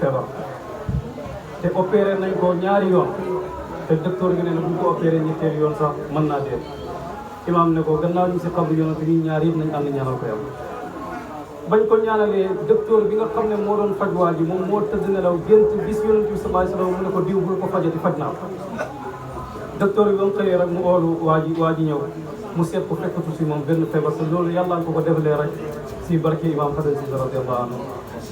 feebar te opéré nañ ko ñaari yoon te docteur bi ne na bu ñu ko opéré ñetteelu yoon sax mën naa dee imaam ne ko gannaaw ñu si xabru yonent bi ñaar yëpp nañ ànd ñaanal ko yàlla bañ ko ñaanalee docteur bi nga xam ne moo doon faj waa ji moom moo tëdd nelaw gént gis yonent bi sallallahu alayhi wasallam mu ne ko diw bul ko fajati faj naa ko docteur bi ba mu xëyee rek mu oolu waa ji ñëw mu seet ko fekkatu si moom benn feebar te loolu yàlla ko ko defalee rek si barke imam Xasan Si radiyallahu anhu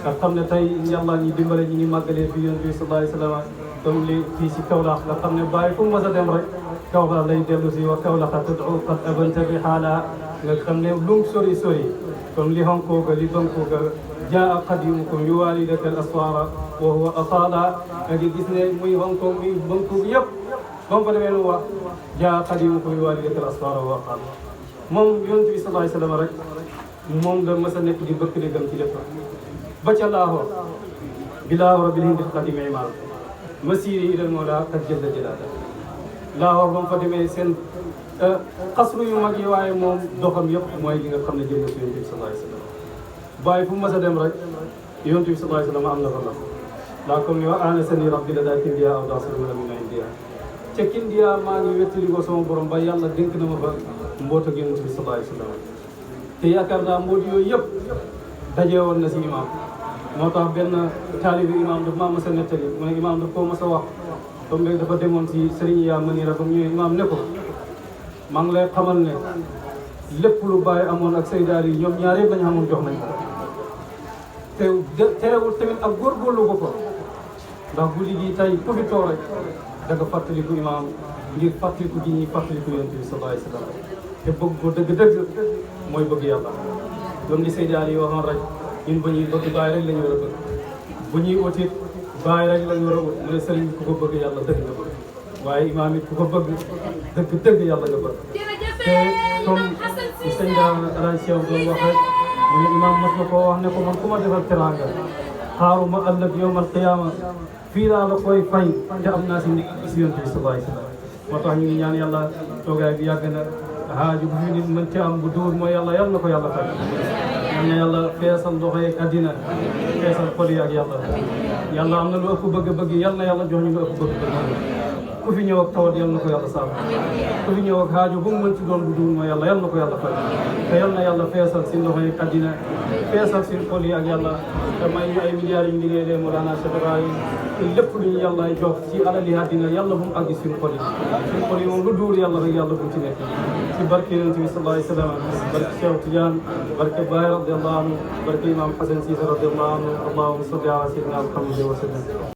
nga xam ne tey yàlla ñi dimbale ñi ngi màggalee fi yonent bi sallallahu alayhi wasallam comme li fii si Kaolack nga xam ne bàyyi fu mu mas a dem rek Kaolack lay dellu si wa Kaolack tad'u qad abanta bi xaala nga xam ne lum sori sori comme li honkooga li bankooga jaa qadimukum yuwaalidaka al asfara wa huwa atala nga gis ne muy honkoog muy bankoog yëpp ba mu fa demee nu wax jaa qadimukum yuwaalidaka al asfara wa atala moom yonent bi sallallahu alayhi wasallam rek moom la mas a nekk di bëkk di gëm ci lépp ba ca laahoor bi laahoor bil hindi qadim iman masiri ilal mawla qad jalla jalala laahoor ba mu fa demee seen xasru yu mag yi waaye moom doxam yëpp mooy li nga xam ne jëm na si yonent bi sallallahu alayhi wasallam bàyyi fu mu mas a dem rek yonent bi sallallahu alayhi wasallam am na fa la laa comme ni wa aanasani rabbi la daa kindiya aw daa salma min indiya ca kindiya maa ngi wettali ko sama borom ba yàlla dénk na ma fa mboot ak yonent bi sallallahu alayhi wasallam te yaakaar naa mboot yooyu yëpp dajee woon na si imaam moo tax benn taalibi imaam daf maa mas a nettali mu ne imaam daf koo mas a wax comme dafa demoon si Serigne yaa Manira ba mu ñëwee imaam ne ko maa ngi lay xamal ne lépp lu bàyyi amoon ak saydaar yi ñoom ñaar yëpp lañu amoon jox nañ ko te terewul tamit ak góorgóorlu ko ko ndax guddi gi tey ku fi toog rek da nga fàttaliku imaam ngir fàttaliku gi ñuy fàttaliku yonent bi sallallahu alayhi wasallam te bëgg ko dëgg-dëgg mooy bëgg yàlla comme ni saydaar yi waxoon rek ñun ba ñuy bëgg bàyyi rek la ñu war a bëgg bu ñuy utit bàyyi rek la ñu war a ut mu ne sëriñ ku ko bëgg yàlla dëgg nga bëgg waaye imaam it ku ko bëgg dëgg yàlla nga bëgg te comme sëñ Alaaji Cheikh doon wax rek mu ne imaam mos na koo wax ne ko man ku ma defal teraanga xaaruma ëllëg yawmal qiyaama fii laa la koy fay te am naa si si yonent bi sallallahu alayhi wasallam moo tax ñu ngi ñaan yàlla toogaay bi yàgg na haaju bu fi nit mën ci am bu duur mooy yàlla yàlla na ko yàlla fay yal na yàlla feesal ndoxo yeeg addina feesal xol yi ak yàlla am na lu ëpp bëgg-bëgg yal na yàlla jox ñu lu ëpp bëgg-bëgg ku fi ñëw ak tawat yal na ko yàlla saafara ku fi ñëw ak haaju bu mu mën ci doon bu duur mooy yàlla yal na ko yàlla fay te yal na yàlla feesal si ndoxo yeeg addina feesal si xol yi ak yàlla te may ñu ay milliards yu ñu liggéey lee Mawlana Cheikh Ibrahim lépp lu ñu yàlla jox ci alali àddina yàlla bu mu àgg suñu xol yi moom lu duur yàlla rek yàlla bu ci nekk ci barke yonent bi sallallahu alayhi wasallam barke Cheikh Tidiane barke Baye radiyallahu anhu barke Imam Hasan Cissé radiyallahu anhu allahumma salli ala sayyidina Muhammad wa sallam